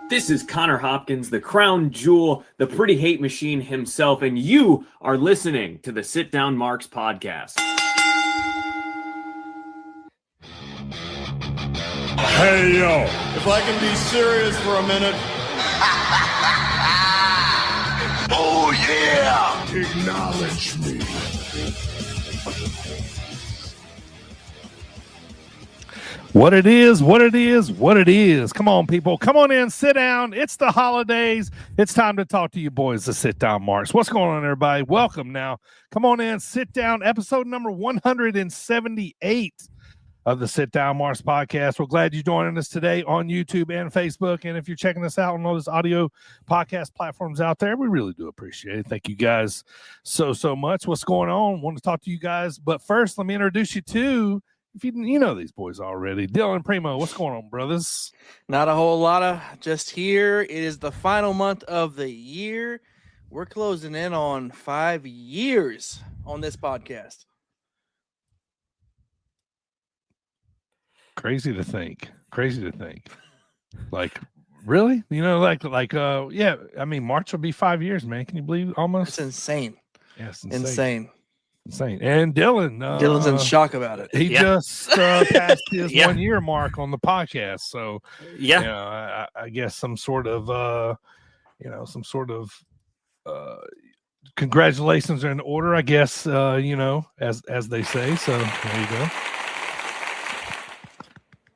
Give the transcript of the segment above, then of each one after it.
This is Connor Hopkins, the crown jewel, the pretty hate machine himself, and you are listening to the Sit Down Marks podcast. Hey, yo. If I can be serious for a minute. Oh, yeah. Acknowledge me. What it is. Come on, people. Come on in, sit down. It's the holidays. It's time to talk to you boys, the Sit Down Marks. What's going on, everybody? Welcome now. Come on in, sit down. Episode number 178 of the Sit Down Marks podcast. We're glad you're joining us today on YouTube and Facebook. And if you're checking us out on all those audio podcast platforms out there, we really do appreciate it. Thank you guys so much. What's going on? Want to talk to you guys. But first, let me introduce you to, if you know these boys already, Dylan, Primo. What's going on, brothers? Not a whole lot of just here. It is the final month of the year. We're closing in on 5 years on this podcast. Crazy to think. Like, really? You know, yeah. I mean, March will be 5 years, man. Can you believe? Almost. It's insane. Yeah, it's insane. And Dylan's in shock about it. He just passed his 1 year mark on the podcast. So I guess some sort of congratulations are in order, I guess, as they say. So there you go.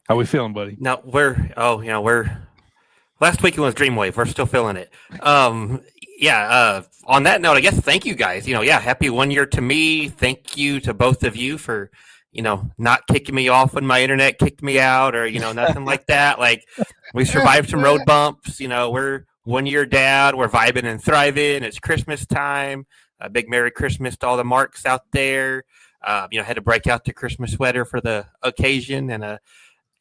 How we feeling, buddy? Now last week it was Dreamwave. We're still feeling it. On that note, I guess thank you guys. Happy 1 year to me. Thank you to both of you for, not kicking me off when my internet kicked me out or, nothing like that. Like we survived some road bumps. We're 1 year down. We're vibing and thriving. It's Christmas time. A big Merry Christmas to all the marks out there. Had to break out the Christmas sweater for the occasion. And,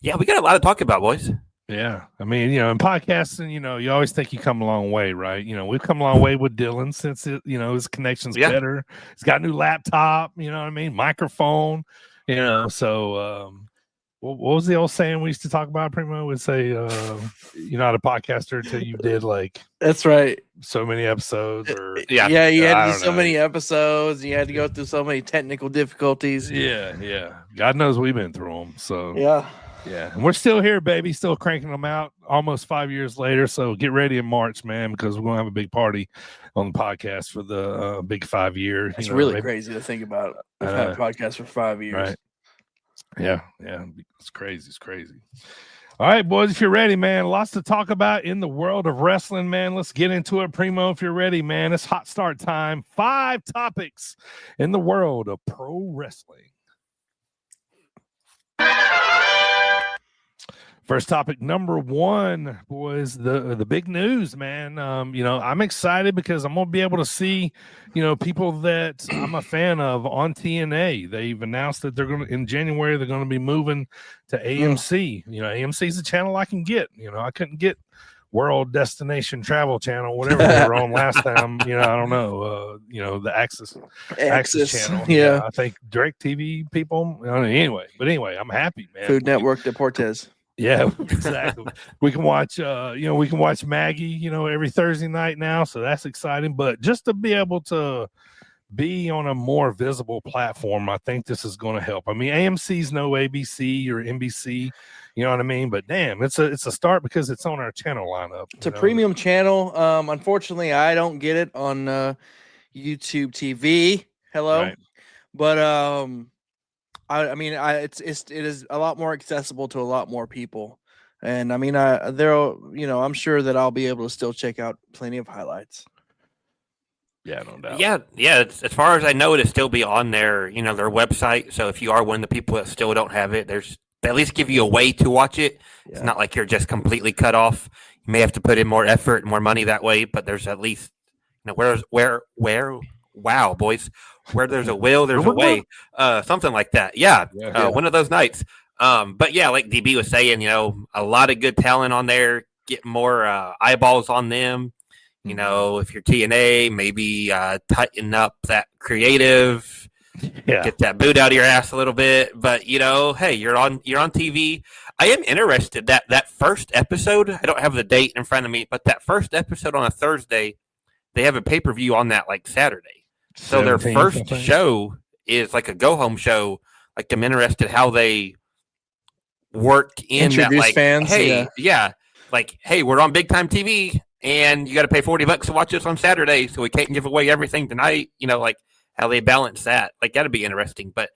we got a lot to talk about, boys. Yeah. I mean, in podcasting, you always think you come a long way, right? We've come a long way with Dylan since his connection's better. He's got a new laptop, microphone, so what was the old saying we used to talk about, Primo? Would say you're not a podcaster until you did that's right, so many episodes or you had to do so many episodes, you had to go through so many technical difficulties. God knows we've been through them. So and we're still here, baby, still cranking them out almost 5 years later. So get ready in March, man, because we're gonna have a big party on the podcast for the big 5 year. It's really crazy to think about. We've had a podcast for 5 years, right? Yeah, it's crazy. All right, boys, if you're ready, man, lots to talk about in the world of wrestling, man. Let's get into it. Primo, if you're ready, man, it's hot start time. 5 topics in the world of pro wrestling. First topic, number 1, boys, the big news, man. I'm excited because I'm going to be able to see, people that I'm a fan of on TNA. They've announced that in January, they're going to be moving to AMC. AMC is a channel I can get. I couldn't get World Destination Travel Channel, whatever they were on last time. I don't know. The Access channel. Yeah. I think DirecTV people. Anyway, I'm happy, man. Food Network Deportes. Yeah, exactly. We can watch, Maggie, every Thursday night now. So that's exciting. But just to be able to be on a more visible platform, I think this is going to help. I mean, AMC's no ABC or NBC, you know what I mean? But damn, it's a start because it's on our channel lineup. It's a premium channel. Unfortunately, I don't get it on YouTube TV. Hello. Right. But it is a lot more accessible to a lot more people, and I'm sure that I'll be able to still check out plenty of highlights. Yeah, no doubt. Yeah. As far as I know, it'll still be on their website. So if you are one of the people that still don't have it, they at least give you a way to watch it. Yeah. It's not like you're just completely cut off. You may have to put in more effort and more money that way, but there's at least wow, boys. Where there's a will, there's a way. Something like that. Yeah. One of those nights. But yeah, like DB was saying, a lot of good talent on there. Get more eyeballs on them. If you're TNA, maybe tighten up that creative. get that boot out of your ass a little bit. But hey, you're on TV. I am interested that first episode. I don't have the date in front of me, but that first episode on a Thursday, they have a pay-per-view on that like Saturday. So their first show is like a go-home show. Like, I'm interested how they work in introduce that, like, fans. Hey, like, hey, we're on big time TV, and you got to pay $40 to watch us on Saturday, so we can't give away everything tonight. Like how they balance that. Like, that'd be interesting. But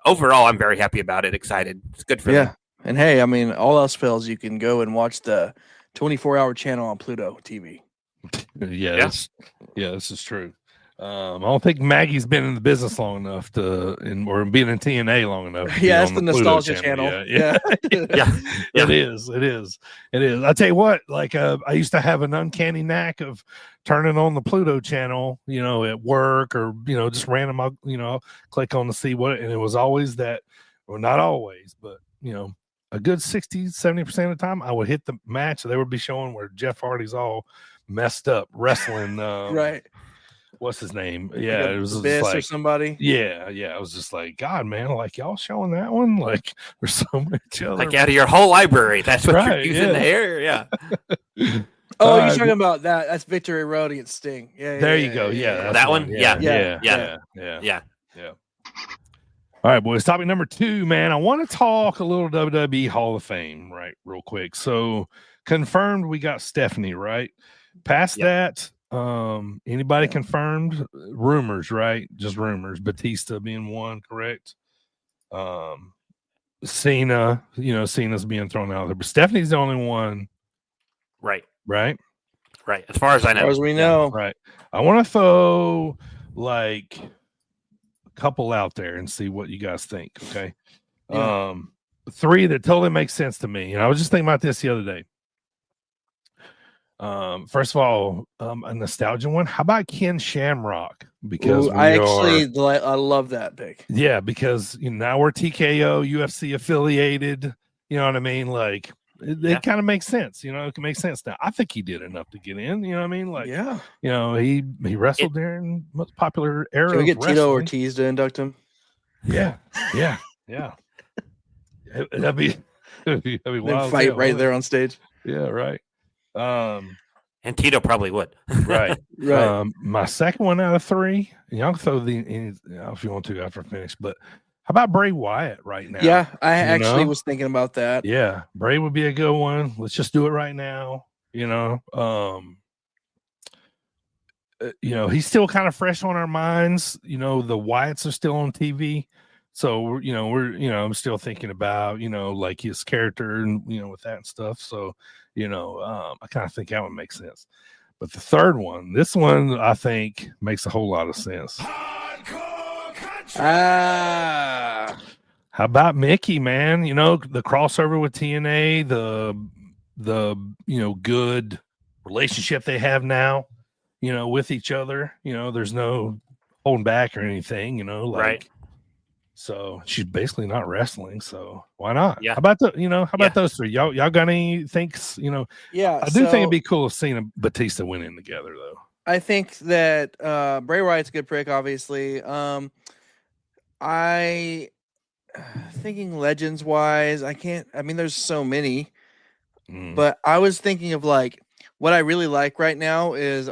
overall, I'm very happy about it. Excited. It's good for them. And hey, I mean, all else fails, you can go and watch the 24-hour channel on Pluto TV. This is true. I don't think Maggie's been in the business long enough or been in TNA long enough. Yeah, it's the nostalgia channel. Yeah. It is. I tell you what, like I used to have an uncanny knack of turning on the Pluto channel, at work or just random. I'll click on to see what, and it was always that, or not always, but a good 60-70% of the time, I would hit the match. They would be showing where Jeff Hardy's all messed up wrestling. Right. What's his name? Yeah, it was Biss like, or somebody. Yeah. I was just like, God, man, like y'all showing that one? Like, there's so much other. Like, out of your whole library. That's what you're using there. Yeah. Oh, you're talking about that? That's Victory Road against Sting. Yeah. There you go. Yeah, that one. Yeah. All right, boys. Topic number 2, man. I want to talk a little WWE Hall of Fame, right, real quick. So, confirmed we got Stephanie, right? Past that, anybody confirmed? Rumors, right? Just rumors. Batista being one, correct? Cena, Cena's being thrown out there, but Stephanie's the only one. Right. As far as I know. As far as we know. Right. I want to throw like a couple out there and see what you guys think. Okay. Yeah. 3 that totally makes sense to me. And I was just thinking about this the other day. First of all, a nostalgia one. How about Ken Shamrock? Because I love that pick. Yeah, because now we're TKO UFC affiliated. You know what I mean? Like it kind of makes sense. It can make sense now. I think he did enough to get in. You know what I mean? Like, he wrestled during most popular era. Can we get of wrestling. Tito Ortiz to induct him? Yeah. That'd be wild. Fight right there on stage. Yeah, right. And Tito probably would. Right. My second one out of 3, and y'all can throw if you want to after I finish, but how about Bray Wyatt right now? Yeah, I actually was thinking about that. Yeah, Bray would be a good one. Let's just do it right now. He's still kind of fresh on our minds. The Wyatts are still on TV. So I'm still thinking about, like his character and, with that and stuff. So, I kind of think that would make sense. But the third one, this one, I think makes a whole lot of sense. How about Mickey, man? The crossover with TNA, the good relationship they have now, with each other. There's no holding back or anything, right. So she's basically not wrestling. So why not? Yeah. How about those 3? Y'all got any thinks? Yeah. I do think it'd be cool if Cena and Batista went in together, though. I think that Bray Wyatt's a good pick, obviously. I thinking legends wise, there's so many, but I was thinking of like what I really like right now is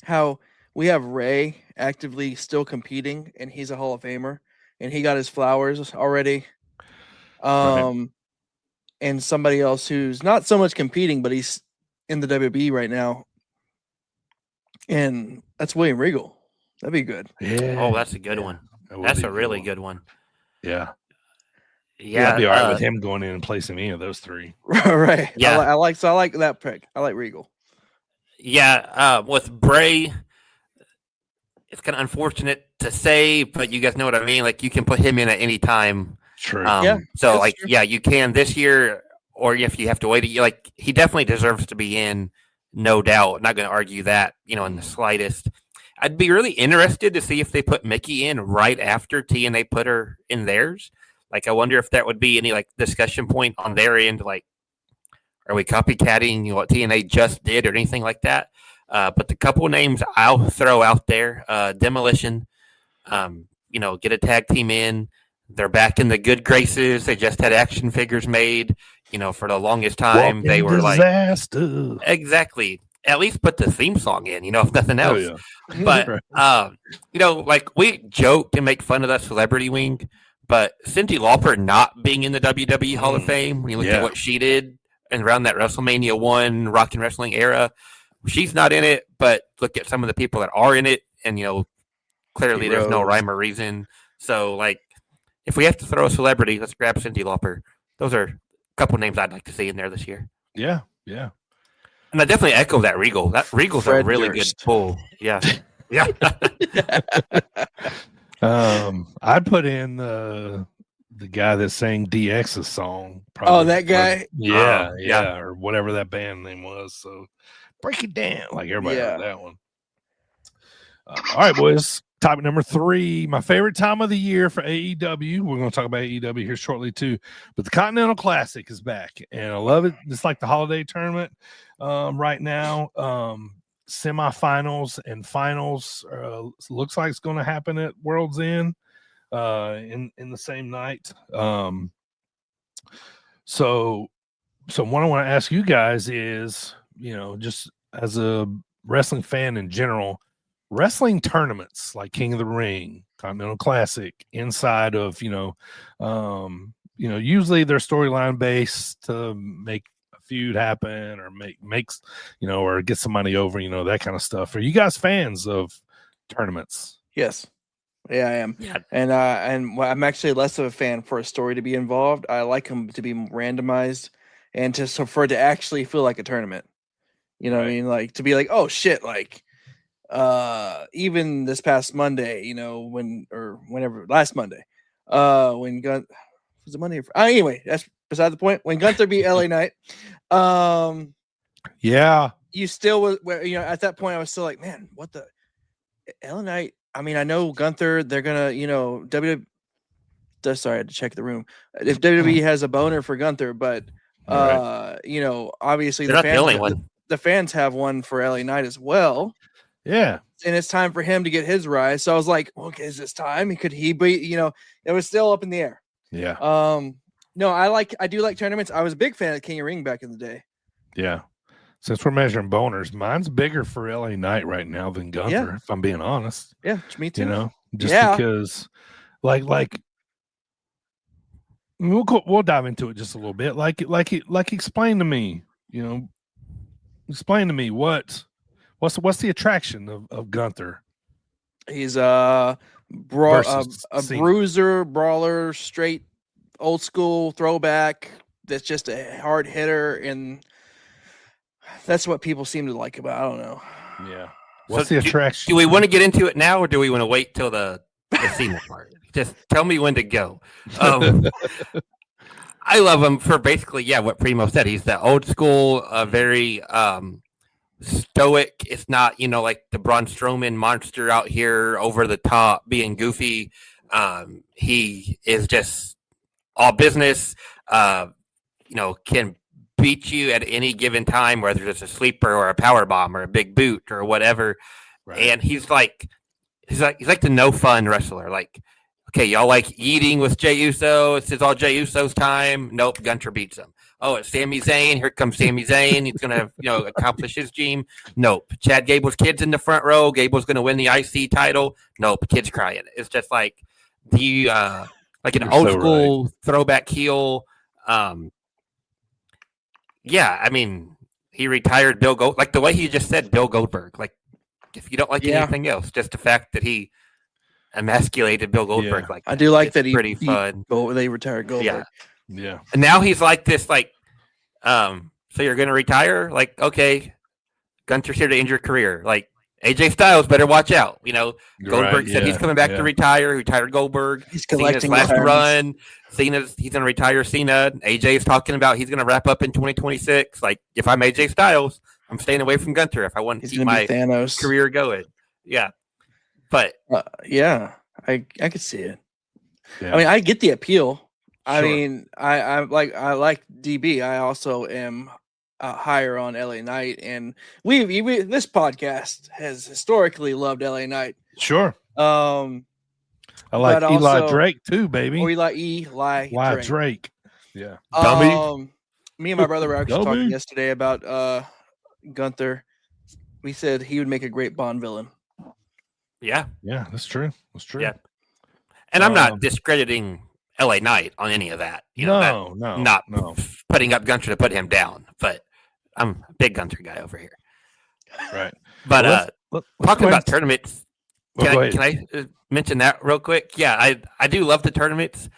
how we have Ray actively still competing, and he's a Hall of Famer, and he got his flowers already. And somebody else who's not so much competing, but he's in the WWE right now, and that's William Regal. That'd be good. Yeah. Oh, that's a good one. That's a really good one. Yeah. Yeah. I'd be all right with him going in and placing any of those 3. Right. Yeah. I like that pick. I like Regal. Yeah. With Bray, it's kind of unfortunate to say, but you guys know what I mean. Like, you can put him in at any time. True. So like, true. Yeah, you can this year, or if you have to wait, like, he definitely deserves to be in, no doubt. Not going to argue that, in the slightest. I'd be really interested to see if they put Mickey in right after TNA put her in theirs. Like, I wonder if that would be any like discussion point on their end. Like, are we copycatting what TNA just did or anything like that? But the couple names I'll throw out there, Demolition, Get a tag team in. They're back in the good graces. They just had action figures made. For the longest time, Walking they were disaster. like, exactly. At least put the theme song in, if nothing else. Oh, yeah. But, we joke and make fun of the celebrity wing, but Cyndi Lauper not being in the WWE Hall of Fame, when you look at what she did and around that WrestleMania 1 Rock and Wrestling era, she's not in it, but look at some of the people that are in it, and, clearly there's no rhyme or reason. So, if we have to throw a celebrity, let's grab Cyndi Lauper. Those are a couple names I'd like to see in there this year. Yeah. And I definitely echo that Regal. That Regal's a really good pull. Yeah. Yeah. I'd put in the guy that sang DX's song. Oh, that guy? Yeah, or whatever that band name was. So break it down. Like everybody heard that one. All right, boys. Topic number 3, my favorite time of the year for AEW. We're going to talk about AEW here shortly too. But the Continental Classic is back, and I love it. It's like the holiday tournament right now. Semifinals and finals looks like it's going to happen at World's End in the same night. So what I want to ask you guys is, just as a wrestling fan in general, wrestling tournaments like King of the Ring, Continental Classic, inside of, usually they're storyline based to make a feud happen or makes, or get somebody over, that kind of stuff. Are you guys fans of tournaments? Yes. Yeah, I am. Yeah. And I'm actually less of a fan for a story to be involved. I like them to be randomized and for it to actually feel like a tournament. You know what I mean? Like to be like, oh shit, like even this past Monday, last Monday, when was it Monday? Anyway, that's beside the point. When Gunther beat LA Knight, you still was, at that point I was still like, man, what the LA Knight? I mean, I know Gunther, they're gonna, WWE. Sorry, I had to check the room. If WWE has a boner for Gunther, but obviously they're not the only one. The fans have one for LA Knight as well. Yeah. And it's time for him to get his rise. So I was like, okay, is this time? Could he be, it was still up in the air. Yeah. No, I do like tournaments. I was a big fan of King of Ring back in the day. Yeah. Since we're measuring boners, mine's bigger for LA Knight right now than Gunther, if I'm being honest. Yeah, me too. Because we'll dive into it just a little bit. Explain to me, what's the attraction of Gunther? He's a bruiser, brawler, straight old school throwback. That's just a hard hitter, and that's what people seem to like about. I don't know. Yeah. What's the attraction? Do we want to get into it now, or do we want to wait till the Cena part? Just tell me when to go. I love him for basically, what Primo said. He's the old school, very stoic. It's not, like the Braun Strowman monster out here over the top being goofy. He is just all business. Can beat you at any given time, whether it's a sleeper or a power bomb or a big boot or whatever. Right. And he's like the no fun wrestler. Like, okay, y'all like eating with Jey Uso. It's all Jey Uso's time. Nope, Gunther beats him. Oh, it's Sami Zayn. Here comes Sami Zayn. He's gonna, accomplish his dream. Nope. Chad Gable's kid's in the front row. Gable's gonna win the IC title. Nope. Kid's crying. It's just like an old school throwback heel. I mean, he retired Bill Gold, like the way he just said Bill Goldberg. Like, if you don't like anything else, just the fact that he emasculated Bill Goldberg, like I do like that. Pretty fun. They retired Goldberg. Yeah. And now he's like this, like, so you're gonna retire? Like, okay, Gunther's here to end your career. Like, AJ Styles better watch out. Goldberg said he's coming back to retire. He retired Goldberg. He's collecting Cena's last run. He's gonna retire Cena. AJ is talking about he's gonna wrap up in 2026. Like, if I'm AJ Styles, I'm staying away from Gunther if I want to keep my career going. Yeah. But I could see it. Yeah. I mean, I get the appeal. Sure. I mean, I like DB. I also am higher on LA Knight, and we this podcast has historically loved LA Knight. Sure. I like But Eli also- Drake too, baby. Or Eli Drake. Drake. Yeah. Me and my brother were actually Dummy. talking yesterday about Gunther. We said he would make a great Bond villain. Yeah. Yeah, that's true. That's true. Yeah. And I'm not discrediting LA Knight on any of that. Not putting up Gunther to put him down, but I'm a big Gunther guy over here. Right. But let's talking about tournaments, Well, can I mention that real quick? Yeah, I do love the tournaments.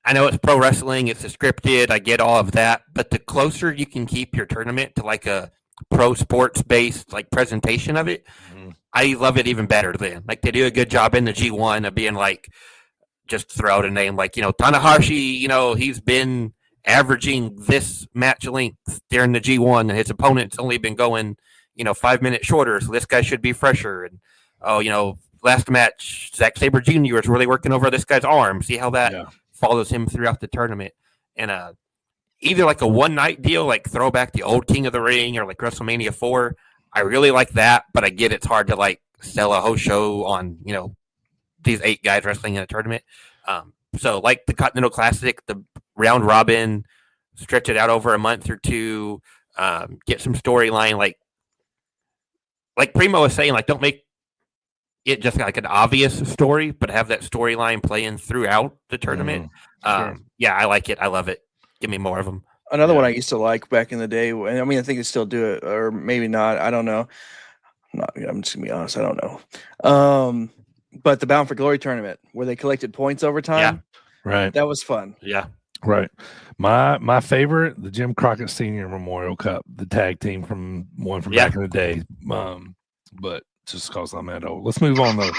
I know it's pro wrestling, it's scripted, I get all of that, but the closer you can keep your tournament to like a pro sports based like presentation of it, I love it even better then. Like they do a good job in the G1 of being like, just throw out a name like, Tanahashi, he's been averaging this match length during the G1 and his opponent's only been going, 5 minutes shorter, so this guy should be fresher. And last match, Zack Sabre Jr. is really working over this guy's arm. See how that follows him throughout the tournament. And either like a one-night deal, like throw back the old King of the Ring or like WrestleMania 4. I really like that, but I get it's hard to like sell a whole show on, these 8 guys wrestling in a tournament. So like the Continental Classic, the round robin, stretch it out over a month or two, get some storyline. Like Primo was saying, like don't make it just like an obvious story, but have that storyline playing throughout the tournament. Sure. Yeah, I like it. I love it. Give me more of them. Another one I used to like back in the day. I mean, I think they still do it, or maybe not. I don't know. I'm just gonna be honest. I don't know. But the Bound for Glory tournament where they collected points over time. Yeah. Right. That was fun. Yeah. Right. My favorite, the Jim Crockett Senior Memorial Cup, the tag team from back in the day. But just because I'm that old. Let's move on though.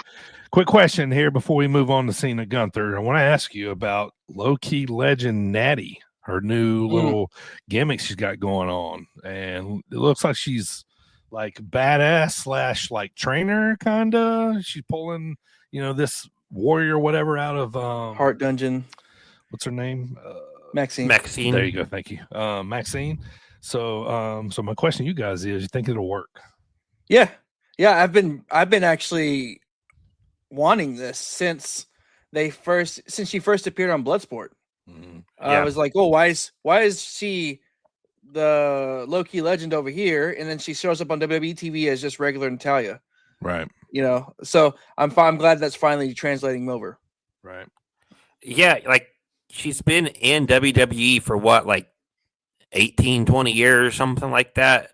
Quick question here before we move on to Cena Gunther. I want to ask you about low-key legend Natty, her new little gimmick she's got going on. And it looks like she's like badass / like trainer kind of. She's pulling, this warrior whatever out of Heart Dungeon. What's her name? Maxine. There you go. Thank you. Maxine. So my question to you guys is, you think it'll work? Yeah. I've been actually wanting this since she first appeared on Bloodsport. I was like, oh, why is she the low-key legend over here, and then she shows up on WWE TV as just regular Natalia, right? So I'm glad that's finally translating over, right? Yeah, like she's been in WWE for what, like 18, 20 years, something like that,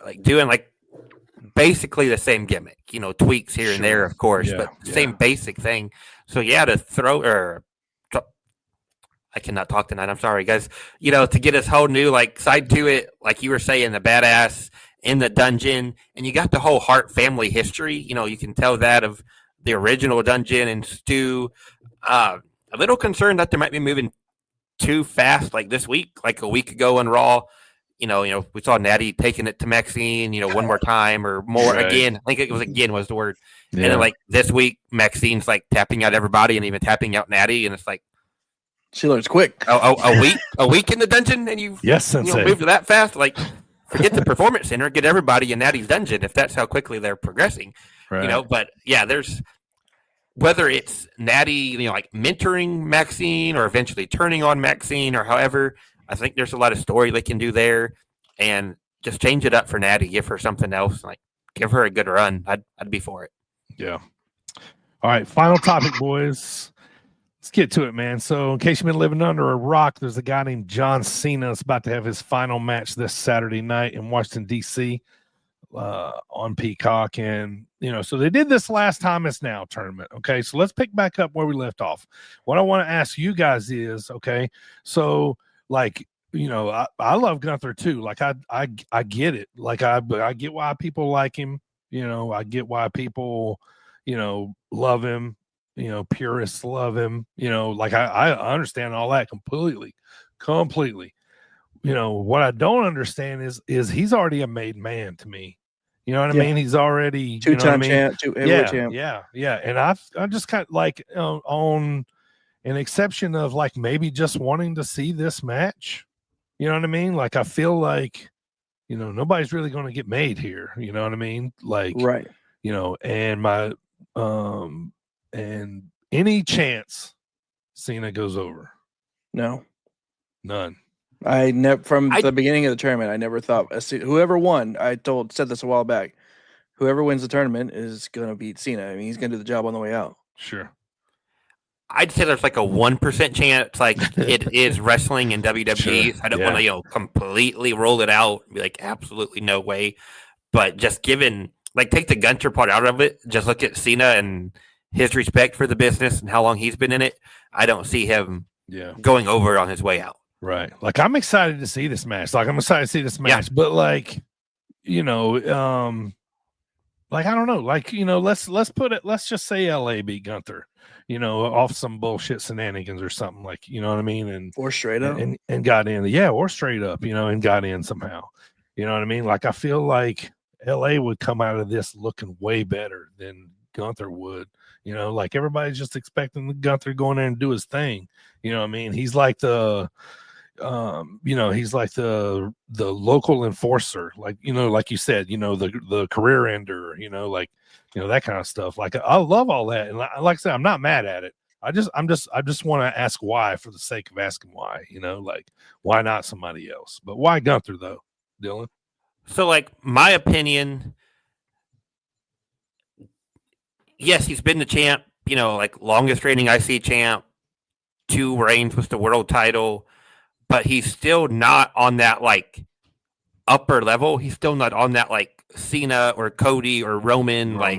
like doing like basically the same gimmick, tweaks here and there, of course, but same basic thing. So to throw I cannot talk tonight. I'm sorry, guys. To get this whole new side to it, like you were saying, the badass in the dungeon, and you got the whole Hart family history. You can tell that of the original dungeon and Stu. A little concerned that they might be moving too fast, like this week, like a week ago on Raw. We saw Natty taking it to Maxine, one more time or more again. I think it was again was the word. Yeah. And then this week, Maxine's tapping out everybody and even tapping out Natty, and it's like. She learns quick. A week in the dungeon, and you move that fast. Forget the performance center, get everybody in Natty's dungeon if that's how quickly they're progressing. Right. But there's whether it's Natty, mentoring Maxine or eventually turning on Maxine or however. I think there's a lot of story they can do there, and just change it up for Natty, give her something else, give her a good run. I'd be for it. Yeah. All right, final topic, boys. Let's get to it, man. So in case you've been living under a rock, there's a guy named John Cena that's about to have his final match this Saturday night in Washington, D.C. On Peacock. And, so they did this last time It's Now tournament. Okay, so let's pick back up where we left off. What I want to ask you guys is, okay, so I love Gunther too. I get it. I get why people like him. I get why people, love him. Purists love him. I understand all that completely. What I don't understand is he's already a made man to me. You know what I mean? He's already two-time champ, heavyweight champ. Yeah. And I just kind of on an exception of maybe just wanting to see this match. You know what I mean? I feel nobody's really going to get made here. You know what I mean? Right. And my and any chance Cena goes over? No. None. I never from the beginning of the tournament. I never thought whoever won. Said this a while back. Whoever wins the tournament is going to beat Cena. I mean, he's going to do the job on the way out. Sure. I'd say there's like a 1% chance, like it is wrestling in WWE. Sure. I don't want to, completely roll it out. Be like, absolutely no way. But just given, like, take the Gunter part out of it. Just look at Cena and his respect for the business and how long he's been in it. I don't see him going over on his way out. Right. Like, I'm excited to see this match. But like, like, I don't know. Like, let's just say LA beat Gunther, off some bullshit shenanigans or something, like, you know what I mean? Or straight up. And got in. Yeah, or straight up, and got in somehow. You know what I mean? Like, I feel like LA would come out of this looking way better than Gunther would. Like, everybody's just expecting the Gunther going there and do his thing. You know what I mean? He's like the he's like the local enforcer, like, like you said, the career ender, that kind of stuff. Like, I love all that. And like I said, I'm not mad at it. I just want to ask why, for the sake of asking why, like, why not somebody else? But why Gunther though, Dylan? So, like, my opinion, yes, he's been the champ, like longest reigning IC champ, 2 reigns with the world title. But he's still not on that, like, upper level. He's still not on that, like, Cena or Cody or Roman. Like,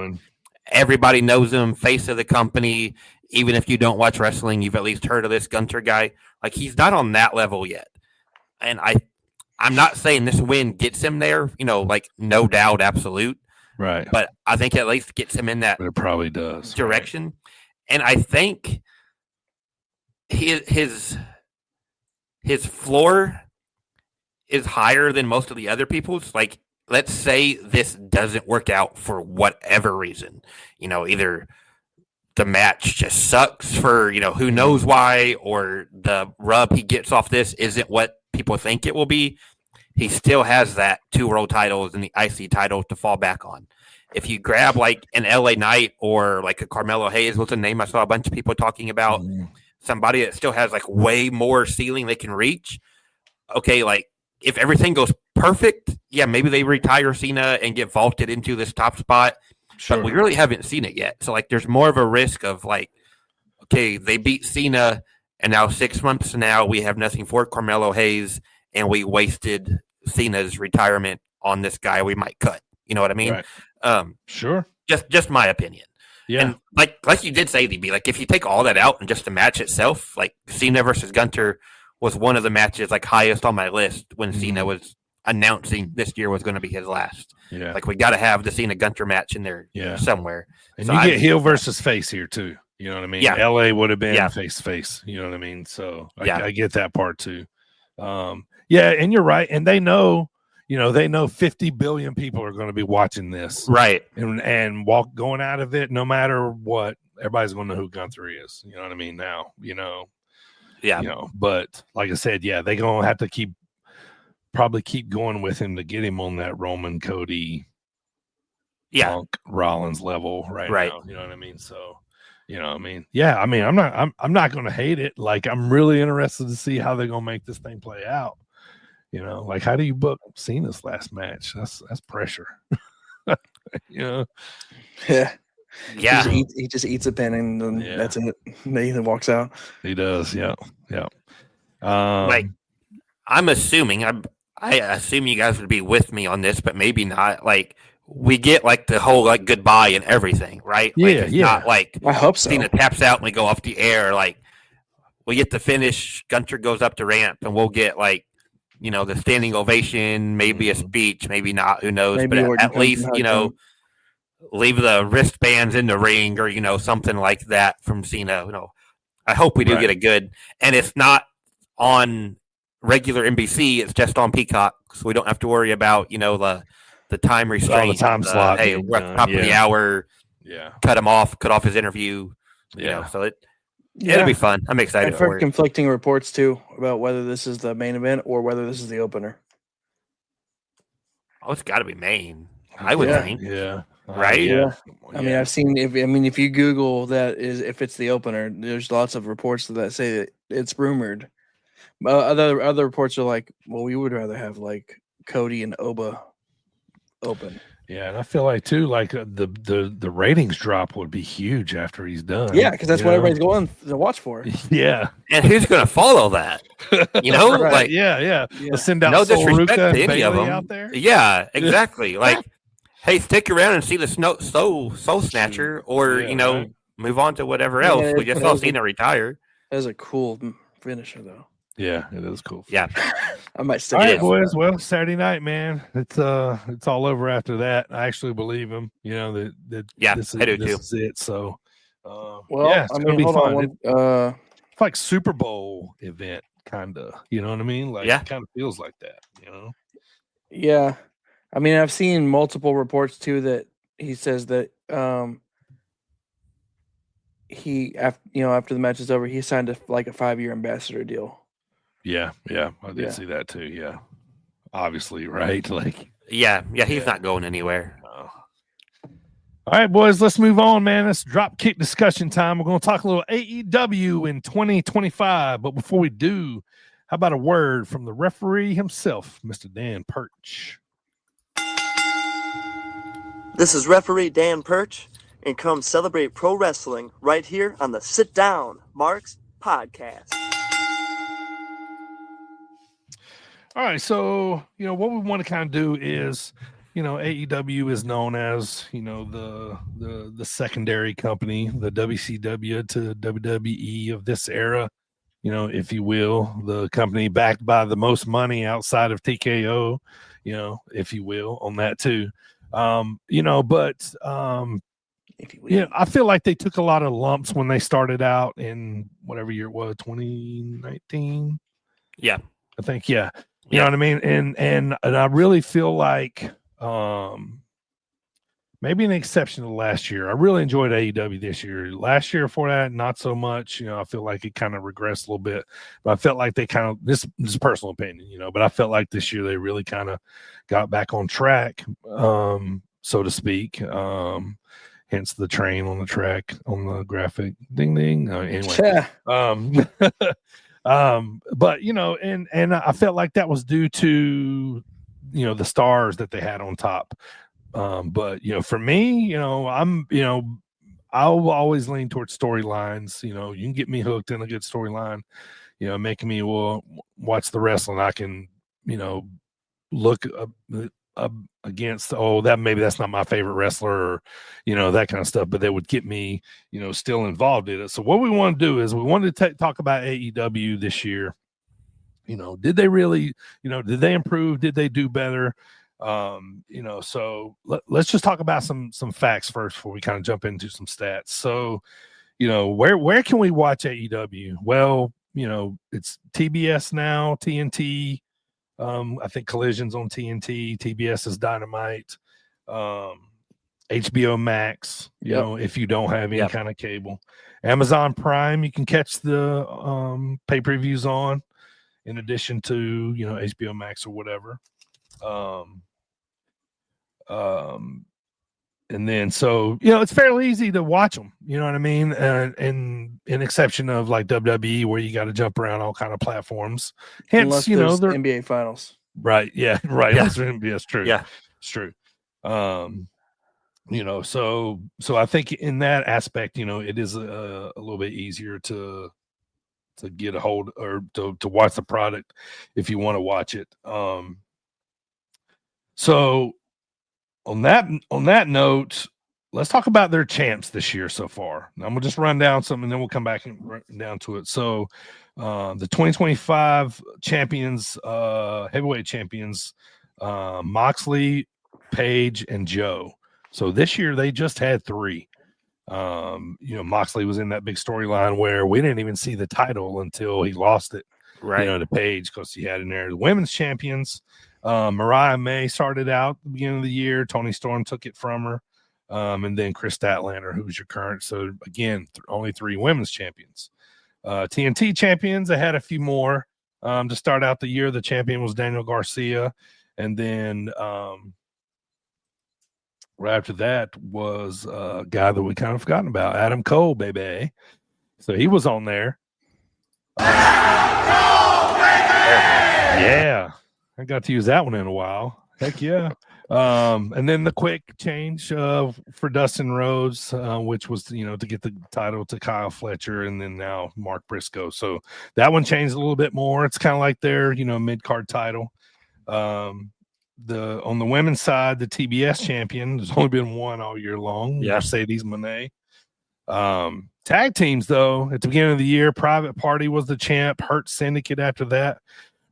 everybody knows him, face of the company. Even if you don't watch wrestling, you've at least heard of this Gunter guy. Like, he's not on that level yet. And I'm not saying this win gets him there, like, no doubt, absolute. Right. But I think it at least gets him in that it probably does direction. Right. And I think his floor is higher than most of the other people's. Like, let's say this doesn't work out for whatever reason. Either the match just sucks for, who knows why, or the rub he gets off this isn't what people think it will be. He still has that 2 world titles and the IC title to fall back on. If you grab, like, an LA Knight or, like, a Carmelo Hayes, what's a name I saw a bunch of people talking about, somebody that still has, like, way more ceiling they can reach. Okay, like, if everything goes perfect, yeah, maybe they retire Cena and get vaulted into this top spot. Sure. But we really haven't seen it yet. So, like, there's more of a risk of, like, okay, they beat Cena, and now 6 months from now we have nothing for Carmelo Hayes, and we wasted Cena's retirement on this guy we might cut. You know what I mean? Right. Sure. Just my opinion. Yeah. And like you did say, DB, like, if you take all that out and just the match itself, like, Cena versus Gunter was one of the matches, like, highest on my list when Cena was announcing this year was going to be his last. Yeah. Like, we got to have the Cena Gunter match in there somewhere. And so you get heel versus face here too. You know what I mean? Yeah. LA would have been face to face. You know what I mean? So I get that part too. And you're right. And they know, they know 50 billion people are going to be watching this. Right. And going out of it, no matter what, everybody's going to know who Gunther is. You know what I mean? Now, Yeah. But like I said, they're going to have to probably keep going with him to get him on that Roman, Cody, Punk, Rollins level right now. You know what I mean? So, I'm not going to hate it. Like, I'm really interested to see how they're going to make this thing play out. Like, how do you book Cena's last match? That's pressure. Yeah. He just eats a pin and then that's it. Nathan walks out. He does. Yeah. Like, I'm assuming, I assume you guys would be with me on this, but maybe not. Like, we get, like, the whole, like, goodbye and everything, right? Like, it's not like I hope so. Cena taps out and we go off the air. Like, we get the finish. Gunter goes up the ramp, and we'll get, like, the standing ovation, maybe a speech, maybe not. Who knows? Maybe, but at least, leave the wristbands in the ring or, something like that from Cena. I hope we do get a good, and it's not on regular NBC. It's just on Peacock, so we don't have to worry about, the time restraint. The time slot. Hey, we're at the top of the hour. Yeah. Cut off his interview. So it'll be fun. I'm excited I've for heard it. conflicting reports too about whether this is the main event or whether this is the opener. Oh, it's got to be main. I would think. Yeah. Right? Yeah. I mean, I've seen if you Google that if it's the opener, there's lots of reports that say that it's rumored. Other reports are like, well, we would rather have like Cody and Oba open. Yeah, and I feel like too, like the ratings drop would be huge after he's done. Yeah, because that's what everybody's going to watch for. Yeah, and who's going to follow that? You know, Right. like yeah. Let's send out no Sol disrespect Ruca to and any of Bailey them out there. Yeah, exactly. Like, hey, stick around and see the Soul Snatcher, or right. move on to whatever else. We just saw Cena retire. That is a cool finisher, though. Yeah, it is cool. Yeah, I might stick. All right, it boys. Well, Saturday night, man. It's all over after that. I actually believe him. You know that. Yeah, this I do this too. is it. So, Well, it's gonna be fun. On It's like Super Bowl event, kind of. You know what I mean? Like, it kind of feels like that. You know? Yeah, I mean, I've seen multiple reports too that he says that after the match is over, he signed a 5-year ambassador deal. Yeah, I did see that too. Yeah, obviously, right? Like, yeah, he's not going anywhere. All right, boys, let's move on, man. It's drop kick discussion time. We're going to talk a little AEW in 2025, but before we do, how about a word from the referee himself, Mr. Dan Perch? This is referee Dan Perch, and come celebrate pro wrestling right here on the Sit Down Marks podcast. All right, so what we want to kind of do is, AEW is known as the secondary company, the WCW to WWE of this era, if you will, the company backed by the most money outside of TKO, if you will, on that too. I feel like they took a lot of lumps when they started out in whatever year it was, 2019. Yeah, I think. Yeah. You know what I mean? And I really feel like maybe an exception to last year. I really enjoyed AEW this year. Last year before that, not so much. I feel like it kind of regressed a little bit. But I felt like they kind of, this is personal opinion, but I felt like this year they really kind of got back on track, so to speak. Hence the train on the track on the graphic. Ding ding. Anyway. But and I felt like that was due to the stars that they had on top. But for me, I'll always lean towards storylines. You can get me hooked in a good storyline, making me watch the wrestling. I can look up against maybe that's not my favorite wrestler, or that kind of stuff, but they would get me still involved in it. So what we want to do is we wanted to talk about AEW this year. Did they really did they improve, did they do better? So let's just talk about some facts first before we kind of jump into some stats. So where can we watch AEW? Well, it's TBS now, TNT. I think Collision's on TNT. TBS is Dynamite. HBO Max. If you don't have any kind of cable, Amazon Prime, you can catch the pay-per-views on, in addition to HBO Max or whatever. And then it's fairly easy to watch them. You know what I mean? And in exception of like WWE, where you got to jump around all kind of platforms. Hence, the NBA Finals. Right. Yeah. Right. Yeah. It's true. Yeah. It's true. So I think in that aspect, it is a little bit easier to get a hold or to watch the product if you want to watch it. So on that note, let's talk about their champs this year so far. Now, I'm gonna just run down some, and then we'll come back and run down to it. So, the 2025 champions, heavyweight champions, Moxley, Page, and Joe. So this year they just had 3. Moxley was in that big storyline where we didn't even see the title until he lost it, right? To Page, because he had in there the women's champions. Mariah May started out at the beginning of the year. Toni Storm took it from her. And then Chris Statlander, who's your current. So again, only 3 women's champions. TNT champions, they had a few more. To start out the year, the champion was Daniel Garcia. And then right after that was a guy that we kind of forgotten about, Adam Cole, baby. So he was on there. Yeah, I got to use that one in a while. Heck yeah. And then the quick change for Dustin Rhodes, which was, to get the title to Kyle Fletcher, and then now Mark Briscoe. So that one changed a little bit more. It's kind of like their, mid-card title. On the women's side, the TBS champion, there's only been one all year long, Mercedes Moné. Tag teams, though, at the beginning of the year, Private Party was the champ, Hurt Syndicate after that.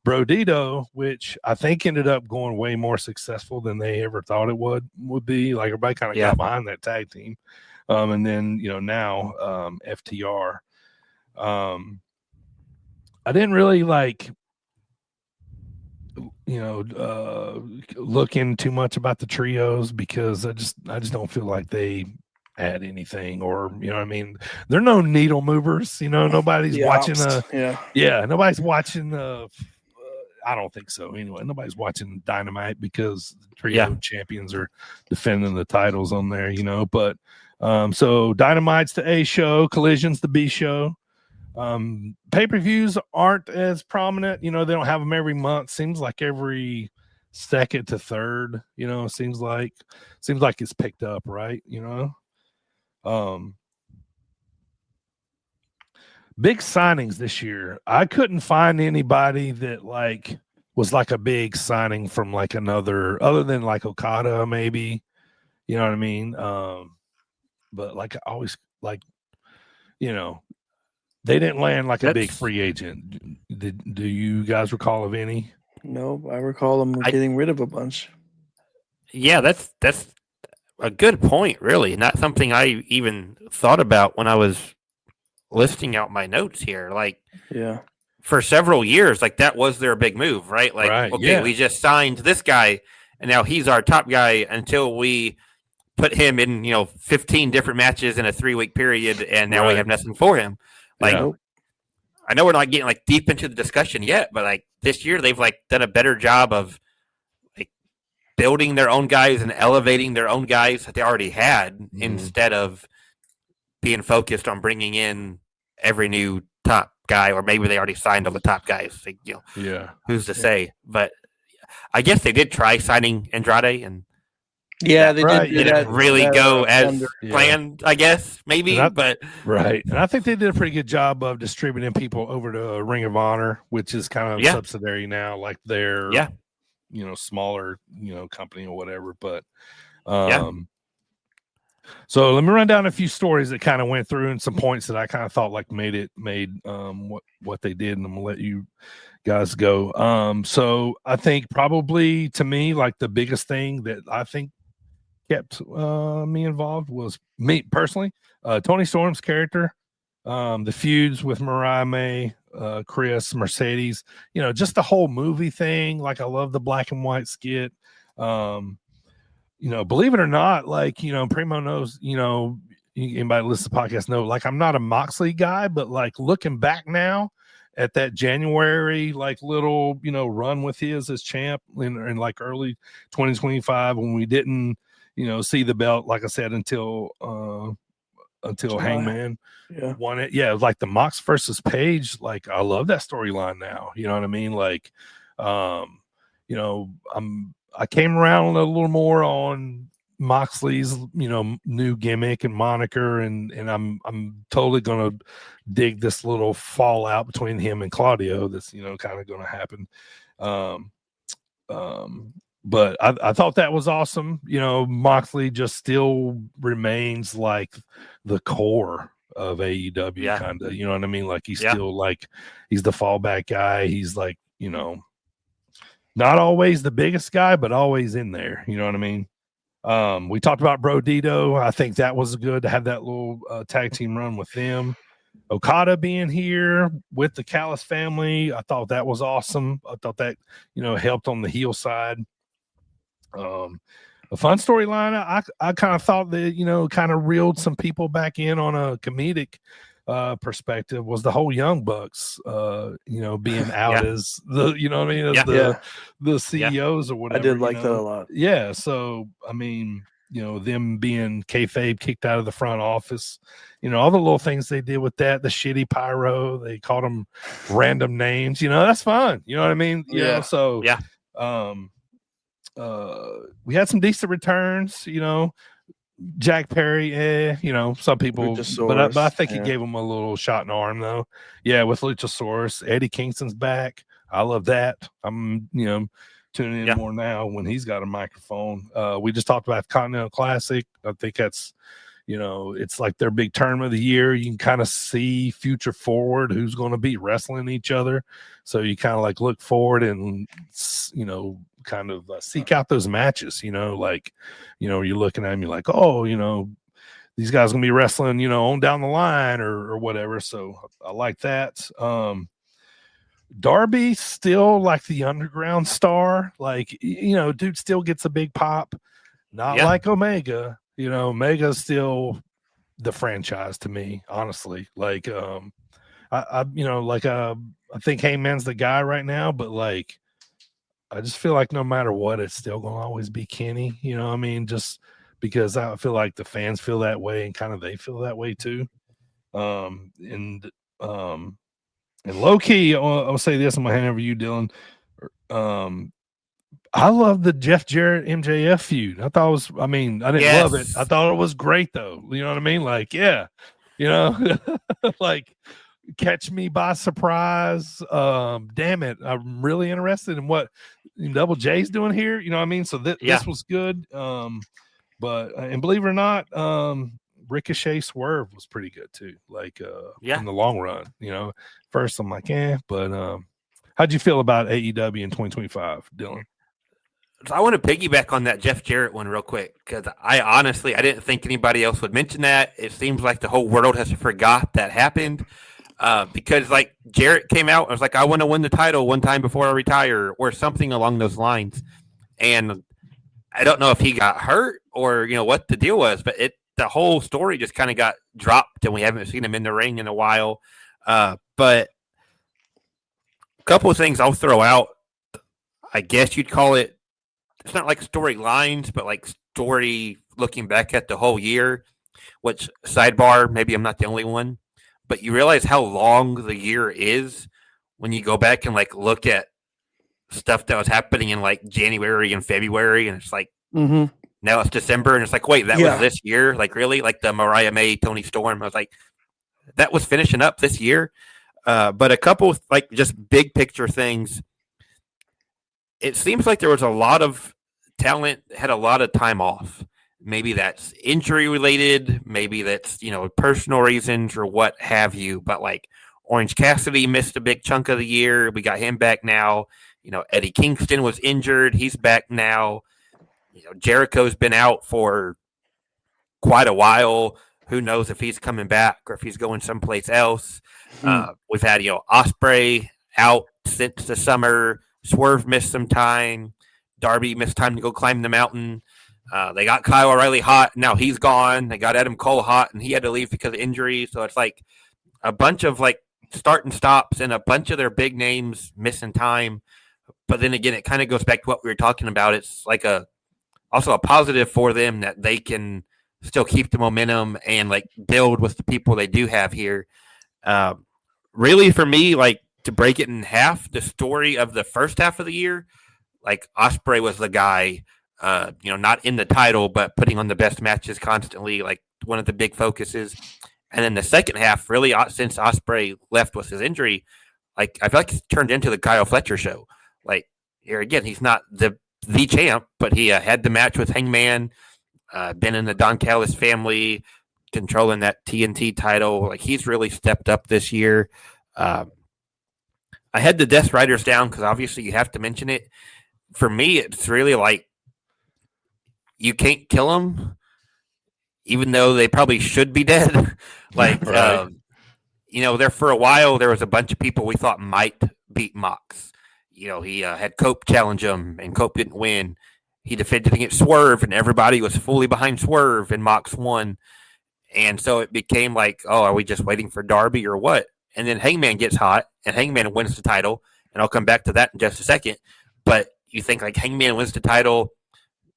Brodito, which I think ended up going way more successful than they ever thought it would be. Like, everybody kind of got behind that tag team. And then, now FTR. I didn't really look in too much about the trios because I just don't feel like they add anything, or they're no needle movers. Nobody's watching nobody's watching I don't think so. Anyway, nobody's watching Dynamite because the trio champions are defending the titles on there, But so Dynamite's the A show, Collision's the B show. Pay-per-views aren't as prominent. They don't have them every month. Seems like every second to third. Seems like it's picked up, right? Big signings this year. I couldn't find anybody that was a big signing from another, other than Okada, maybe. You know what I mean? But always they didn't land a big free agent. Do you guys recall of any? No, I recall them getting rid of a bunch. Yeah, that's a good point, really. Not something I even thought about when I was listing out my notes here. For several years, that was their big move, right? We just signed this guy, and now he's our top guy until we put him in, 15 different matches in a 3-week period, and now we have nothing for him. I know we're not getting deep into the discussion yet, but this year they've done a better job of building their own guys and elevating their own guys that they already had, instead of being focused on bringing in every new top guy, or maybe they already signed all the top guys. Who's to say? But I guess they did try signing Andrade, and they didn't really go as planned, I guess, maybe. And I think they did a pretty good job of distributing people over to Ring of Honor, which is kind of subsidiary now, their smaller company or whatever. But so let me run down a few stories that kind of went through, and some points that I kind of thought made what they did, and I'm gonna let you guys go. So I think probably, to me, the biggest thing that I think kept me involved was, me personally, Tony Storm's character, the feuds with Mariah May, Chris, Mercedes, just the whole movie thing. I love the black and white skit. Believe it or not, Primo knows, anybody listen to the podcast know, I'm not a Moxley guy, but looking back now at that January, little, run with his as champ in early 2025, when we didn't, see the belt, like I said, until Hangman won it. Yeah, the Mox versus Page. I love that storyline now. You know what I mean? I came around a little more on Moxley's, new gimmick and moniker, and I'm totally gonna dig this little fallout between him and Claudio. That's kind of gonna happen. But I thought that was awesome. Moxley just still remains the core of AEW, kind of. You know what I mean? He's still he's the fallback guy. He's not always the biggest guy, but always in there. You know what I mean? We talked about Brodito. I think that was good to have that little tag team run with them. Okada being here with the Callis family, I thought that was awesome. I thought that, helped on the heel side. A fun storyline. I kind of thought that, kind of reeled some people back in on a comedic perspective, was the whole Young Bucks, being out as the, what I mean, as the CEOs or whatever. I did like that a lot. Yeah. So, I mean, them being kayfabe kicked out of the front office, all the little things they did with that, the shitty pyro, they called them random names, that's fun. You know what I mean? So yeah. We had some decent returns, Jack Perry, some people, but I think he gave him a little shot in the arm though. Yeah, with Luchasaurus. Eddie Kingston's back. I love that. I'm, tuning in more now when he's got a microphone. We just talked about the Continental Classic. I think that's, it's like their big tournament of the year. You can kind of see future forward who's going to be wrestling each other. So you kind of like look forward and, kind of seek out those matches, you're looking at them, you're like, oh, these guys gonna be wrestling, on down the line or whatever. So I like that. Darby still like the underground star, like, dude still gets a big pop, not like Omega. Omega's still the franchise to me, honestly. Like, I think Heyman's the guy right now, but like, I just feel like no matter what, it's still going to always be Kenny. Just because I feel like the fans feel that way and kind of they feel that way too. And low key, I'll say this, I'm going to hand over to you, Dylan. I love the Jeff Jarrett MJF feud. I thought it was, I didn't love it. I thought it was great though. You know what I mean? Like, yeah, like, catch me by surprise. Damn it, I'm really interested in what Double J's doing here. You know what I mean? So this was good. But and believe it or not, Ricochet Swerve was pretty good too. Like in the long run, First I'm like, but how'd you feel about AEW in 2025, Dylan? So I want to piggyback on that Jeff Jarrett one real quick, because I didn't think anybody else would mention that. It seems like the whole world has forgot that happened. Because like Jarrett came out, I was like, I want to win the title one time before I retire, or something along those lines. And I don't know if he got hurt or what the deal was, but the whole story just kind of got dropped, and we haven't seen him in the ring in a while. But a couple of things I'll throw out. I guess you'd call it. It's not like storylines, but like story looking back at the whole year. Which, sidebar, maybe I'm not the only one. But you realize how long the year is when you go back and like look at stuff that was happening in like January and February, and it's like now it's December, and it's like, wait, that was this year? Like, really? Like the Mariah May, Tony Storm? I was like, that was finishing up this year. But a couple of like just big picture things. It seems like there was a lot of talent had a lot of time off. Maybe that's injury related. Maybe that's, personal reasons or what have you. But like Orange Cassidy missed a big chunk of the year. We got him back now. Eddie Kingston was injured. He's back now. Jericho's been out for quite a while. Who knows if he's coming back or if he's going someplace else. We've had, Ospreay out since the summer. Swerve missed some time. Darby missed time to go climb the mountain. They got Kyle O'Reilly hot. Now he's gone. They got Adam Cole hot, and he had to leave because of injury. So it's like a bunch of like start and stops and a bunch of their big names missing time. But then again, it kind of goes back to what we were talking about. It's like also a positive for them that they can still keep the momentum and like build with the people they do have here. Really, for me, like to break it in half, the story of the first half of the year, like Ospreay was the guy. Not in the title, but putting on the best matches constantly, like one of the big focuses. And then the second half, really, since Ospreay left with his injury, like I feel like it's turned into the Kyle Fletcher show. Like here again, he's not the champ, but he had the match with Hangman, been in the Don Callis family, controlling that TNT title. Like he's really stepped up this year. I had the Death Riders down because obviously you have to mention it. For me, it's really like, you can't kill them, even though they probably should be dead. Like, right. There for a while, there was a bunch of people we thought might beat Mox. He had Cope challenge him, and Cope didn't win. He defended against Swerve, and everybody was fully behind Swerve, and Mox won. And so it became like, oh, are we just waiting for Darby or what? And then Hangman gets hot, and Hangman wins the title, and I'll come back to that in just a second. But you think like Hangman wins the title,